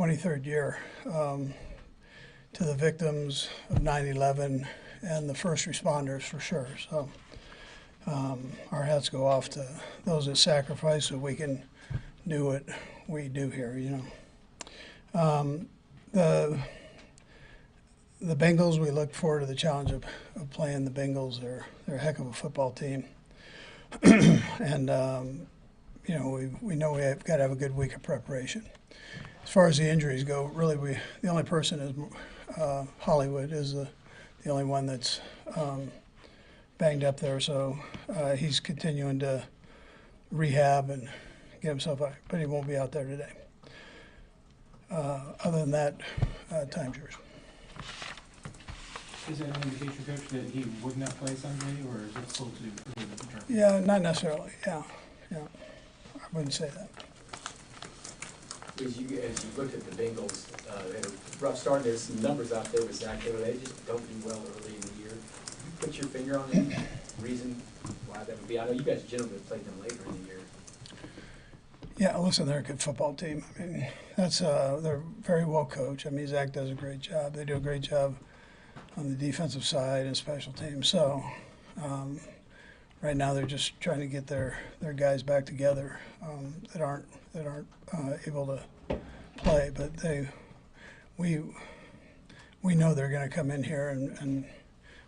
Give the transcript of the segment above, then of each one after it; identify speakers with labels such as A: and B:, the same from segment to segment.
A: 23rd year to the victims of 9/11 and the first responders for sure. So our hats go off to those that sacrifice so we can do what we do here, The Bengals, we look forward to the challenge of playing the Bengals. They're a heck of a football team. And, we know we've got to have a good week of preparation. As far as the injuries go, really, the only person is Hollywood is the only one that's banged up there. So he's continuing to rehab and get himself out, but he won't be out there today. Other than that, time's yours.
B: Is that an indication, Coach, that he would not play Sunday, or is it still to be determined?
A: Yeah, not necessarily. Yeah, I wouldn't say that.
C: As you looked at the Bengals, they had a rough start. There's some numbers out there with Zach Taylor. They just don't do well early in the year. You put your finger on any reason why that would be? I know you guys generally played them later in the year.
A: Yeah, listen, they're a good football team. I mean, they're very well coached. I mean, Zach does a great job. They do a great job on the defensive side and special teams. So right now they're just trying to get their guys back together that aren't able to play. But we know they're going to come in here and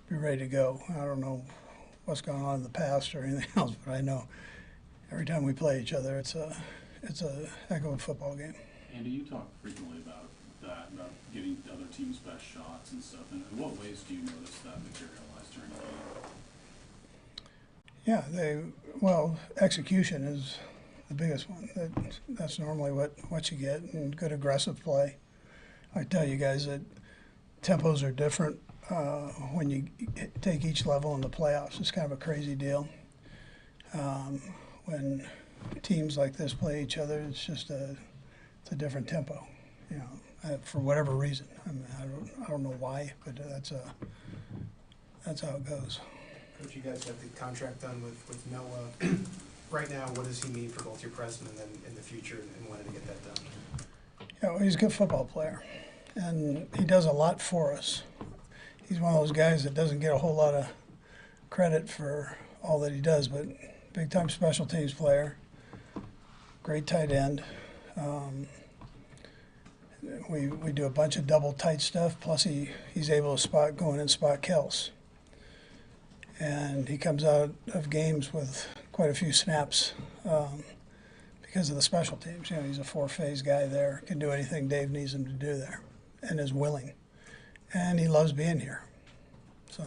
A: be ready to go. I don't know what's going on in the past or anything else, but I know every time we play each other, it's a heck of a football game.
D: Andy, you talk frequently about that, about getting the other team's best shots and stuff. And in what ways do you notice that materialize during the game?
A: Yeah, execution is the biggest one. That's normally what you get, and good aggressive play. I tell you guys that tempos are different when you take each level in the playoffs. It's kind of a crazy deal. When teams like this play each other, it's just it's a different tempo, for whatever reason. I mean, I don't know why, but that's how it goes.
E: Coach, you guys got the contract done with Noah. Right now, what does he mean for both your present and then in the future, and wanted to get that done?
A: Well, he's a good football player, and he does a lot for us. He's one of those guys that doesn't get a whole lot of credit for all that he does, but big-time special teams player, great tight end. We do a bunch of double tight stuff, plus he's able to go in and spot Kels. And he comes out of games with quite a few snaps because of the special teams. He's a four-phase guy there, can do anything Dave needs him to do there, and is willing. And he loves being here. So,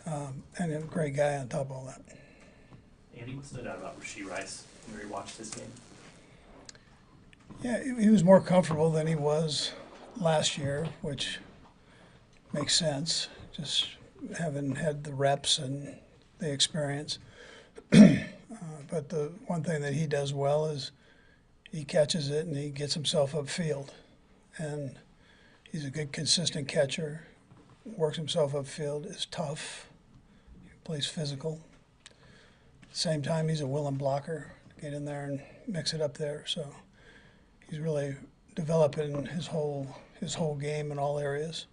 A: and a great guy on top of all that.
F: Andy, what stood out about Rashee Rice when you watched this game?
A: Yeah, he was more comfortable than he was last year, which makes sense, just having had the reps and the experience. But the one thing that he does well is he catches it and he gets himself upfield. And he's a good, consistent catcher, works himself upfield, is tough, he plays physical. At the same time, he's a willing blocker, get in there and mix it up there. So he's really developing his whole game in all areas.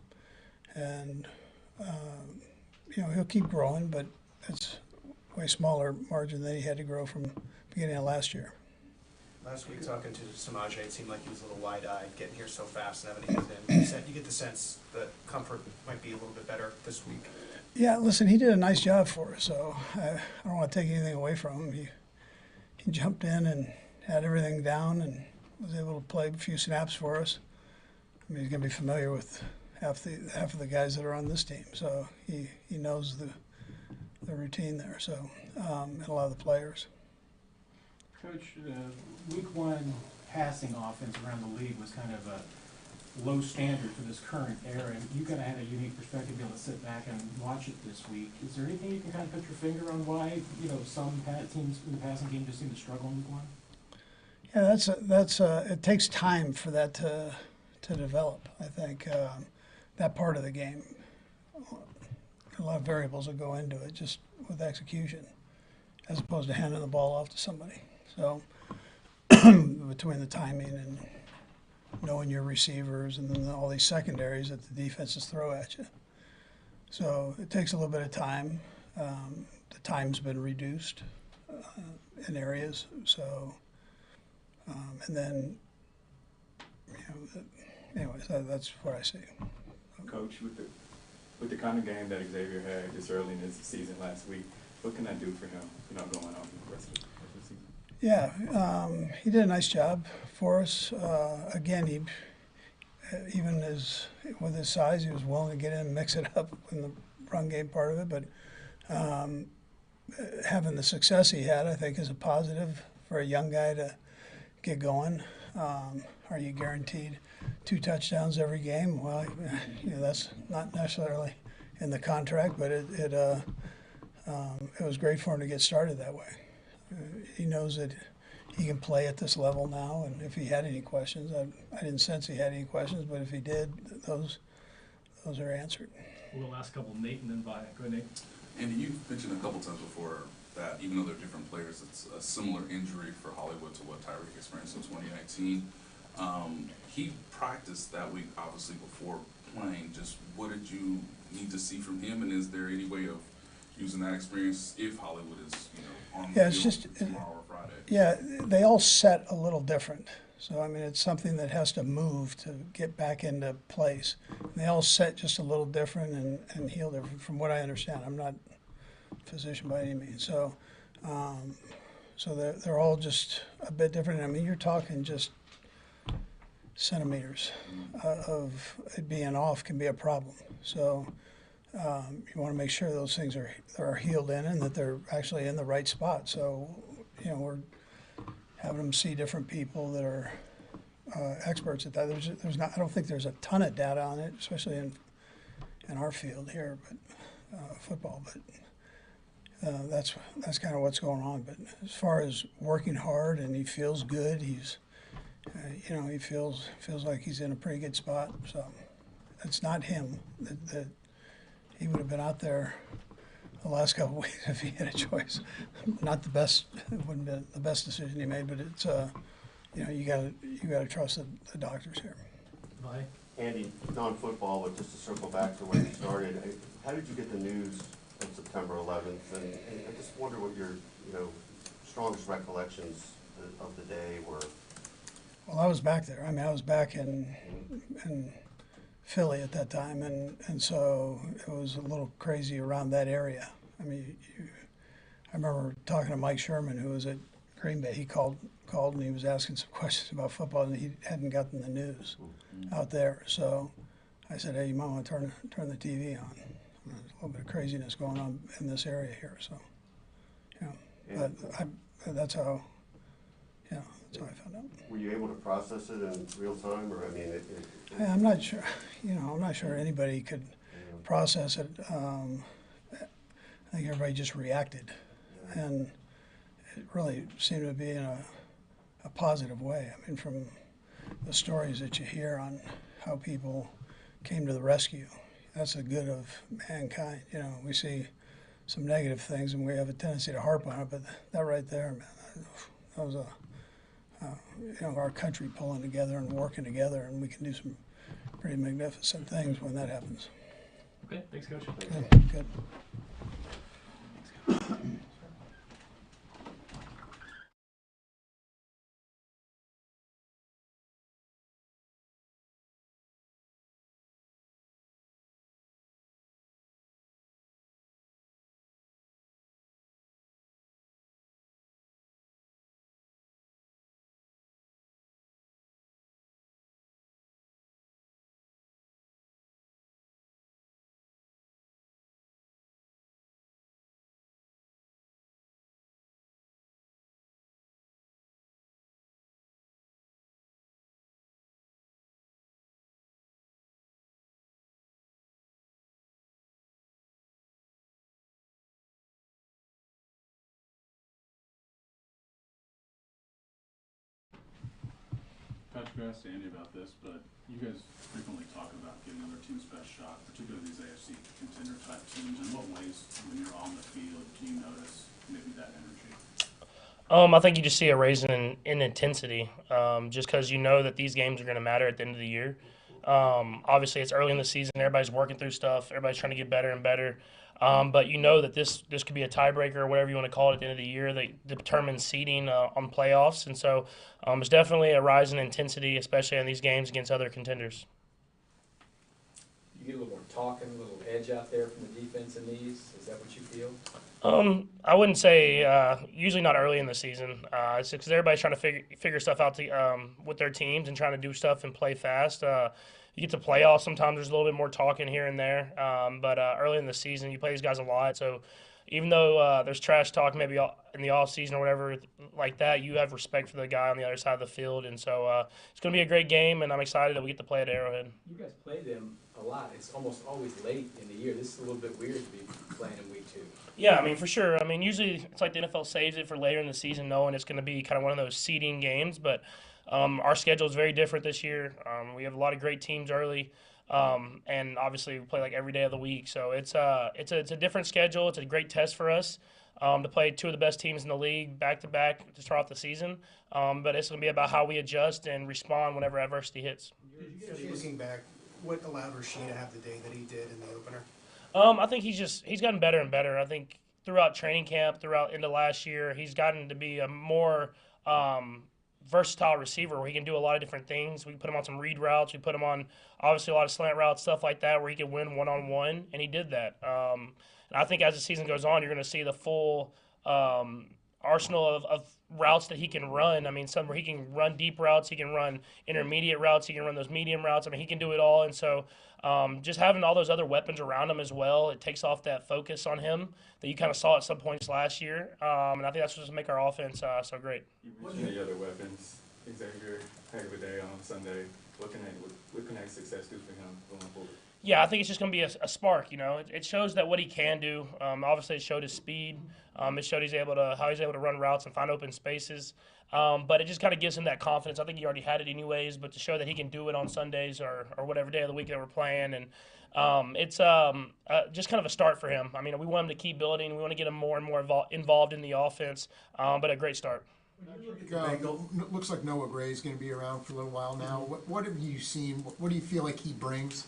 A: And, he'll keep growing, but it's way smaller margin than he had to grow from the beginning of last year.
E: Last week, talking to Samaje, it seemed like he was a little wide-eyed, getting here so fast and having to get in. You get the sense that comfort might be a little bit better this week.
A: Yeah, listen, he did a nice job for us, so I don't want to take anything away from him. He jumped in and had everything down and was able to play a few snaps for us. I mean, he's going to be familiar with half of the guys that are on this team, so he knows the routine there. So and a lot of the players.
B: Coach, week one passing offense around the league was kind of a low standard for this current era, and you kind of had a unique perspective to be able to sit back and watch it this week. Is there anything you can kind of put your finger on why some teams in the passing game just seem to struggle in week one?
A: Yeah, it takes time for that to develop. I think that part of the game, a lot of variables that go into it, just with execution, as opposed to handing the ball off to somebody. So between the timing and knowing your receivers, and then all these secondaries that the defenses throw at you. So it takes a little bit of time. The time's been reduced in areas. So, and then, anyways, that's what I see.
G: Coach, with the kind of game that Xavier had this early in his season last week, what can that do for him, going on for the rest of the season?
A: Yeah, he did a nice job for us. Again, he even with his size, he was willing to get in and mix it up in the run game part of it. But having the success he had, I think, is a positive for a young guy to get going. Are you guaranteed 2 touchdowns every game? Well, that's not necessarily in the contract, but it was great for him to get started that way. He knows that he can play at this level now, and if he had any questions, I didn't sense he had any questions, but if he did, those are answered.
F: We'll ask a couple, Nate and then Vi. Go ahead, Nate.
H: Andy, you've mentioned a couple times before that even though they're different players, it's a similar injury for Hollywood to what Tyreek experienced in 2019. He practiced that week, obviously, before playing. Just what did you need to see from him, and is there any way of using that experience if Hollywood is, on the field tomorrow or Friday?
A: Yeah, they all set a little different. So, I mean, it's something that has to move to get back into place. And they all set just a little different and heal different, from what I understand. I'm not a physician by any means. So, they're all just a bit different. I mean, you're talking just centimeters of it being off can be a problem. So you want to make sure those things are healed in and that they're actually in the right spot. So, we're having them see different people that are experts at that. There's not. I don't think there's a ton of data on it, especially in our field here, but football. But that's kind of what's going on. But as far as working hard and he feels good, he's he feels like he's in a pretty good spot. So it's not him that he would have been out there the last couple of weeks if he had a choice. Not the best. It wouldn't have been the best decision he made, but it's you gotta trust the doctors here.
F: Vi?
I: Andy, non-football, but just to circle back to where you started, how did you get the news of September 11th? And I just wonder what your strongest recollections of the day were.
A: Well, I was back there. I mean, I was back in Philly at that time, and so it was a little crazy around that area. I mean, I remember talking to Mike Sherman, who was at Green Bay. He called and he was asking some questions about football, and he hadn't gotten the news out there. So I said, "Hey, you might want to turn the TV on. There's a little bit of craziness going on in this area here." So, that's how I found out.
I: Were you able to process it in real time, or I mean,
A: I'm not sure. I'm not sure anybody could process it. I think everybody just reacted, and it really seemed to be in a positive way. I mean, from the stories that you hear on how people came to the rescue, that's the good of mankind. We see some negative things, and we have a tendency to harp on it, but that right there, man, that was our country pulling together and working together, and we can do some pretty magnificent things when that happens.
F: Okay, thanks, Coach.
A: Good.
D: Patrick, I asked Andy about this, but you guys frequently talk about getting other teams' best shot, particularly these AFC contender type teams. In what ways, when you're on the field, do you notice maybe that energy?
J: I think you just see a raise in intensity, just because you know that these games are going to matter at the end of the year. Obviously, it's early in the season. Everybody's working through stuff. Everybody's trying to get better and better. But you know that this could be a tiebreaker or whatever you want to call it at the end of the year that determines seeding on playoffs. And so it's definitely a rise in intensity, especially in these games against other contenders.
C: You get a little more talking, a little edge out there from the defense in these. Is that what you feel?
J: I wouldn't say usually not early in the season. It's because everybody's trying to figure stuff out with their teams and trying to do stuff and play fast. You get to playoffs, sometimes there's a little bit more talking here and there. But early in the season, you play these guys a lot. So even though there's trash talk maybe in the off season or whatever like that, you have respect for the guy on the other side of the field. And so it's going to be a great game, and I'm excited that we get to play at Arrowhead.
C: You guys play them a lot. It's almost always late in the year. This is a little bit weird to be playing in week 2.
J: Yeah, I mean, for sure. I mean, usually it's like the NFL saves it for later in the season, knowing it's going to be kind of one of those seeding games. But our schedule is very different this year. We have a lot of great teams early, and obviously we play like every day of the week. So it's a different schedule. It's a great test for us to play two of the best teams in the league back to back to start off the season. But it's going to be about how we adjust and respond whenever adversity hits.
E: Looking back, what allowed Rasheed to have the day that he did in the opener?
J: I think he's gotten better and better. I think throughout training camp, throughout into last year, he's gotten to be a more versatile receiver where he can do a lot of different things. We put him on some read routes. We put him on obviously a lot of slant routes, stuff like that, where he can win one-on-one, and he did that. And I think as the season goes on, you're going to see the full arsenal of routes that he can run. I mean, some where he can run deep routes, he can run intermediate routes, he can run those medium routes. I mean, he can do it all. And so just having all those other weapons around him as well, it takes off that focus on him that you kind of saw at some points last year. And I think that's what's make our offense so great.
G: You mentioned the other weapons. Xavier had a day on Sunday. What can that success do for him going forward?
J: Yeah, I think it's just going to be a spark. You know, it shows that what he can do. Obviously, it showed his speed. It showed how he's able to run routes and find open spaces. But it just kind of gives him that confidence. I think he already had it anyways, but to show that he can do it on Sundays or whatever day of the week that we're playing, and it's just kind of a start for him. I mean, we want him to keep building. We want to get him more and more involved in the offense. But a great start.
K: Looks like Noah Gray's going to be around for a little while now. What have you seen? What do you feel like he brings?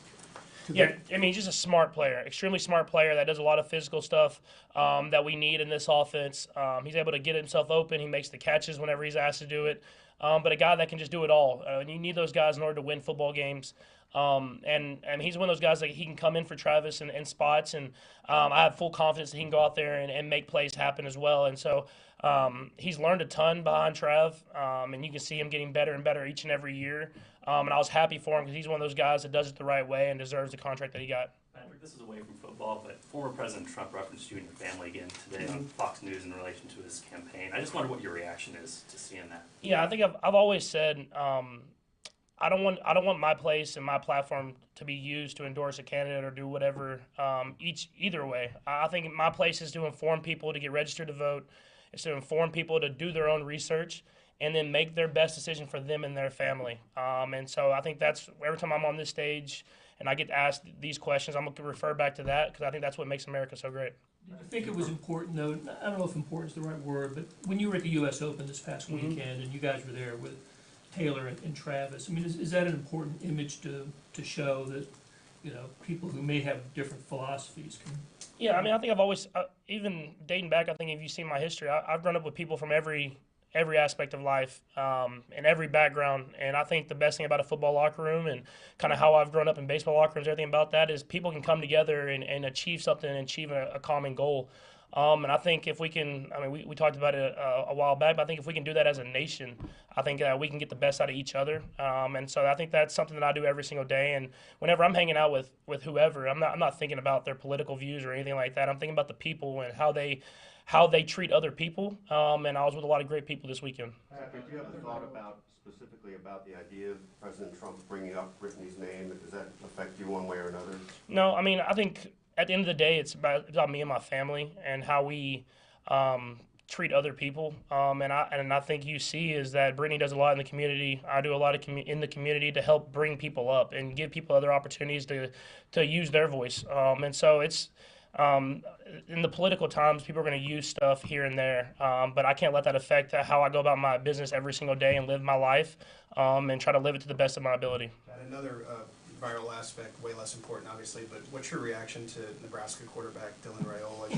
J: Yeah, I mean, he's just a smart player, extremely smart player that does a lot of physical stuff that we need in this offense. He's able to get himself open. He makes the catches whenever he's asked to do it. But a guy that can just do it all. And you need those guys in order to win football games. And he's one of those guys that he can come in for Travis in spots. And I have full confidence that he can go out there and make plays happen as well. And so he's learned a ton behind Trav. And you can see him getting better and better each and every year. And I was happy for him because he's one of those guys that does it the right way and deserves the contract that he got.
F: Patrick, this is away from football, but former President Trump referenced you and your family again today on Fox News in relation to his campaign. I just wonder what your reaction is to seeing that.
J: Yeah, I think I've always said I don't want my place and my platform to be used to endorse a candidate or do whatever either way. I think my place is to inform people to get registered to vote. It's to inform people to do their own research and then make their best decision for them and their family. And so I think that's every time I'm on this stage and I get asked these questions, I'm going to refer back to that because I think that's what makes America so great.
L: I think it was important, though, I don't know if important is the right word, but when you were at the U.S. Open this past weekend and you guys were there with Taylor and Travis, I mean, is that an important image to show that, you know, people who may have different philosophies can...
J: Yeah, I mean, I think I've always, even dating back, I think if you've seen my history, I've grown up with people from every aspect of life and every background. And I think the best thing about a football locker room and kind of how I've grown up in baseball locker rooms, everything about that is people can come together and achieve something and achieve a common goal. And I think if we can, I mean, we talked about it a while back, but I think if we can do that as a nation, I think we can get the best out of each other. And so I think that's something that I do every single day. And whenever I'm hanging out with whoever, I'm not thinking about their political views or anything like that. I'm thinking about the people and how they treat other people. And I was with a lot of great people this weekend.
I: Patrick, do you have a thought specifically about the idea of President Trump bringing up Brittany's name? Does that affect you one way or another?
J: No, I mean, I think at the end of the day, it's about me and my family and how we treat other people. And I think you see is that Brittany does a lot in the community. I do a lot in the community to help bring people up and give people other opportunities to use their voice. And so it's in the political times, people are going to use stuff here and there, but I can't let that affect how I go about my business every single day and live my life, and try to live it to the best of my ability.
E: And another viral aspect, way less important obviously, but what's your reaction to Nebraska quarterback Dylan Raiola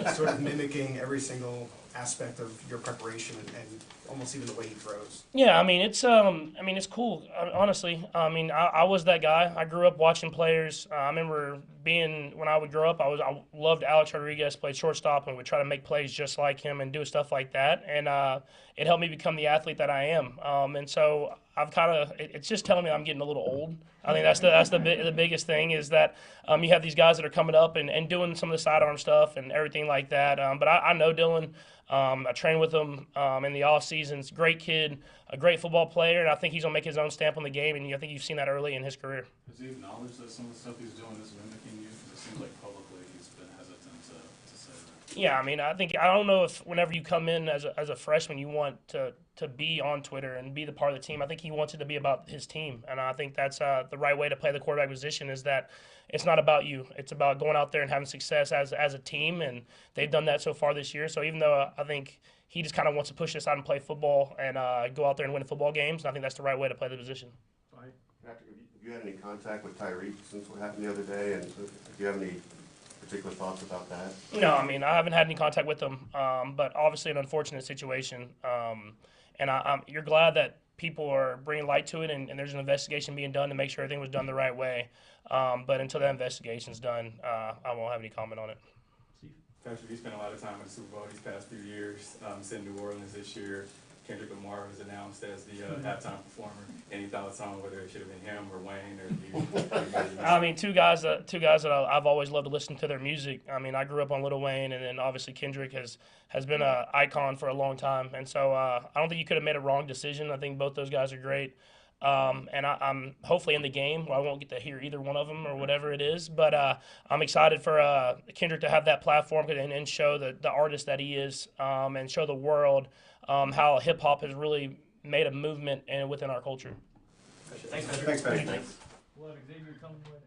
E: just sort of mimicking every single aspect of your preparation and almost even the way he throws?
J: Yeah, it's cool. Honestly, I was that guy. I grew up watching players. I remember when I would grow up, I loved Alex Rodriguez, played shortstop, and would try to make plays just like him and do stuff like that. And it helped me become the athlete that I am. And so it's just telling me I'm getting a little old. I think the biggest thing is that you have these guys that are coming up and doing some of the sidearm stuff and everything like that. But I know Dylan. I train with him in the off seasons. Great kid, a great football player, and I think he's gonna make his own stamp on the game. And I think you've seen that early in his career.
D: Has he acknowledged that some of the stuff he's doing is mimicking you? Because it seems like publicly he's been hesitant to say that.
J: Yeah, I don't know if whenever you come in as a freshman, you want to be on Twitter and be the part of the team. I think he wants it to be about his team, and I think that's the right way to play the quarterback position. Is that it's not about you. It's about going out there and having success as a team, and they've done that so far this year. So even though I think he just kind of wants to push us out and play football and go out there and win football games, and I think that's the right way to play the position.
I: Have you had any contact with Tyreek since what happened the other day, and do you have any particular thoughts about that?
J: No, I haven't had any contact with them, but obviously an unfortunate situation. And you're glad that people are bringing light to it, and there's an investigation being done to make sure everything was done the right way. But until that investigation's done, I won't have any comment on it.
G: Coach, you spent a lot of time in the Super Bowl these past few years. It's in New Orleans this year. Kendrick Lamar was announced as the halftime performer. Any thoughts on whether it should have been him or Wayne or you?
J: Two guys that I've always loved to listen to their music. I grew up on Lil Wayne, and then obviously Kendrick has been an icon for a long time. And so I don't think you could have made a wrong decision. I think both those guys are great. And I'm hopefully in the game where I won't get to hear either one of them or whatever it is. But I'm excited for Kendrick to have that platform and show the artist that he is, and show the world how hip-hop has really made a movement within our culture.
E: Thanks, Patrick.
I: Thanks.
L: We'll have Xavier coming later.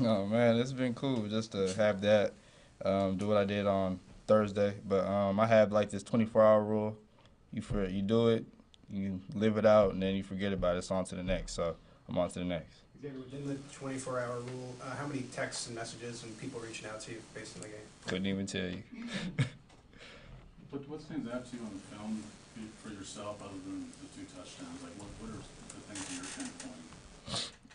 M: Oh man, it's been cool just to have that, do what I did on Thursday. But I have like this 24-hour rule. You do it, you live it out, and then you forget about it. It's on to the next. So I'm on to the next.
E: Xavier, within the 24-hour rule, how many texts and messages and people reaching out to you based on the game?
M: Couldn't even tell you.
D: What stands out to you on the film for yourself other than the 2 touchdowns? Like what are the things that you're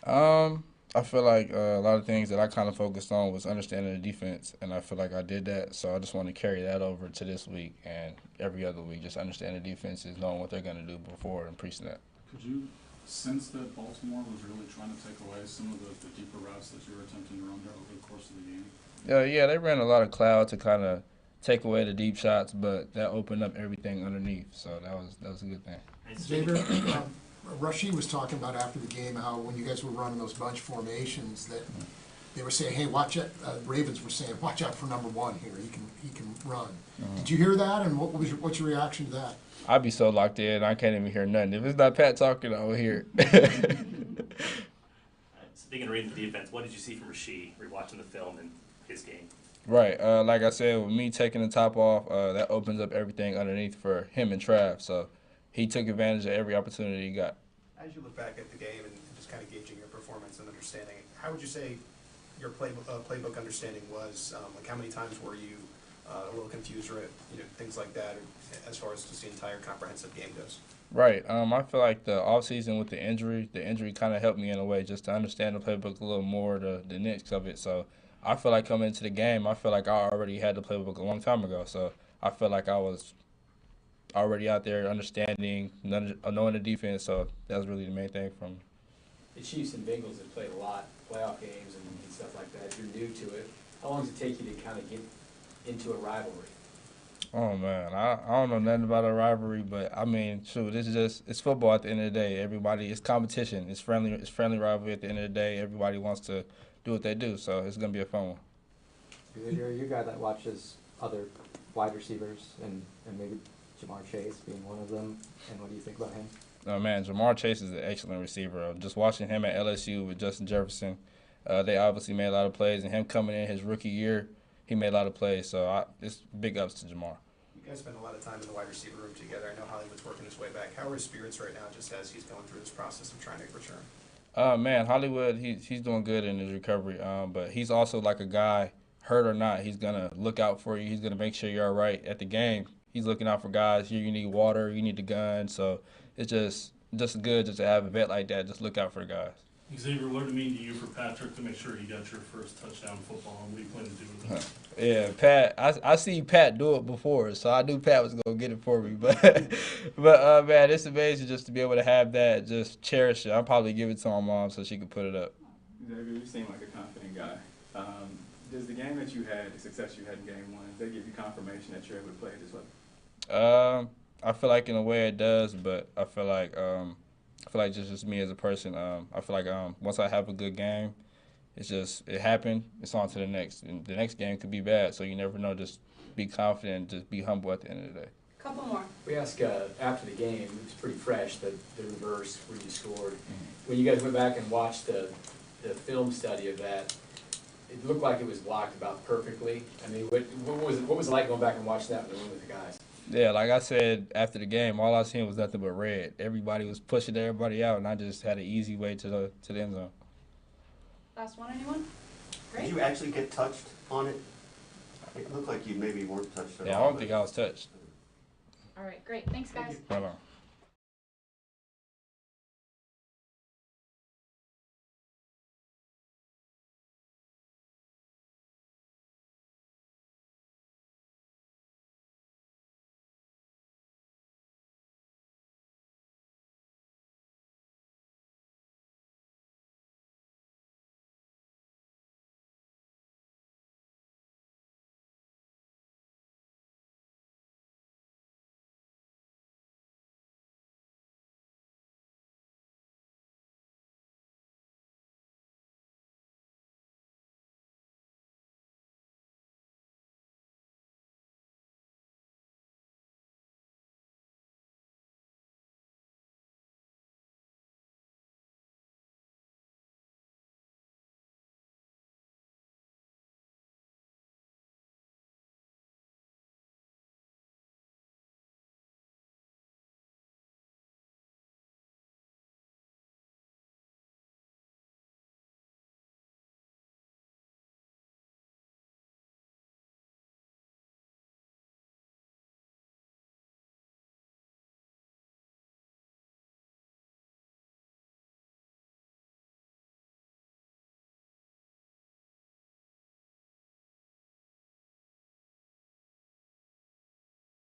D: pinpointing?
M: I feel like a lot of things that I kind of focused on was understanding the defense, and I feel like I did that. So I just want to carry that over to this week and every other week, just understand the defenses, knowing what they're going to do before and pre-snap.
D: Could you sense that Baltimore was really trying to take away some of the deeper routes that you were attempting to run there over the course of the game?
M: Yeah, they ran a lot of cloud to kind of take away the deep shots, but that opened up everything underneath. So that was a good thing.
K: Xavier, Rashid was talking about after the game how when you guys were running those bunch formations that they were saying, hey, watch it. Ravens were saying, watch out for number 1 here. He can run. Did you hear that? And what's your reaction to that?
M: I'd be so locked in, I can't even hear nothing. If it's not Pat talking, I will hear it.
F: Speaking of reading the defense, what did you see from Rasheed rewatching the film and his game?
M: Right. Like I said, with me taking the top off, that opens up everything underneath for him and Trav. So he took advantage of every opportunity he got.
E: As you look back at the game and just kind of gauging your performance and understanding, how would you say your playbook understanding was? Like how many times were you a little confused or things like that, as far as just the entire comprehensive game goes?
M: Right. I feel like the offseason with the injury kind of helped me in a way just to understand the playbook a little more, the nits of it. So I feel like coming into the game, I feel like I already had the playbook a long time ago. So I feel like I was already out there understanding, knowing the defense. So that's really the main thing from me.
C: The Chiefs and Bengals have played a lot, playoff games and stuff like that. You're new to it. How long does it take you to kind of get into a rivalry?
M: Oh man, I don't know nothing about a rivalry, but I mean, shoot, it's football at the end of the day. Everybody, it's competition. It's friendly rivalry at the end of the day. Everybody wants to do what they do, so it's gonna be a fun one.
N: You're a guy that watches other wide receivers and maybe Jamar Chase being one of them. And what do you think about him?
M: Oh man, Jamar Chase is an excellent receiver. Just watching him at LSU with Justin Jefferson, they obviously made a lot of plays, and him coming in his rookie year, he made a lot of plays. So it's big ups to Jamar.
E: You guys spend a lot of time in the wide receiver room together. I know Hollywood's working his way back. How are his spirits right now, just as he's going through this process of trying to return?
M: Man, Hollywood, he's doing good in his recovery. But he's also like a guy, hurt or not, he's gonna look out for you. He's gonna make sure you're all right at the game. He's looking out for guys. You need water, you need the gun. So it's just good just to have a vet like that. Just look out for the guys.
D: Xavier, what did it mean to you for Patrick to make sure he got your first touchdown football, and what do you plan to do with it?
M: Yeah, Pat. I see Pat do it before, so I knew Pat was gonna get it for me. But man, it's amazing just to be able to have that. Just cherish it. I'll probably give it to my mom so she can put it up.
G: Xavier, you seem like a confident guy. Does the game that you had, the success you had in game one, does that give you confirmation that you're able to play this way?
M: I feel like in a way it does, but I feel like just me as a person. I feel like once I have a good game, it happened. It's on to the next, and the next game could be bad. So you never know. Just be confident. Just be humble at the end of the day.
O: Couple more.
C: We asked after the game, it was pretty fresh, the reverse where you scored. When you guys went back and watched the film study of that, it looked like it was blocked about perfectly. I mean, what was it like going back and watching that in the room with the guys?
M: Yeah, like I said after the game, all I seen was nothing but red. Everybody was pushing everybody out, and I just had an easy way to the end zone.
O: Last one, anyone? Great.
I: Did you actually get touched on it? It looked like you maybe weren't touched at all.
M: Yeah, I don't think I was touched.
O: All right, great. Thanks, guys.
M: Right on.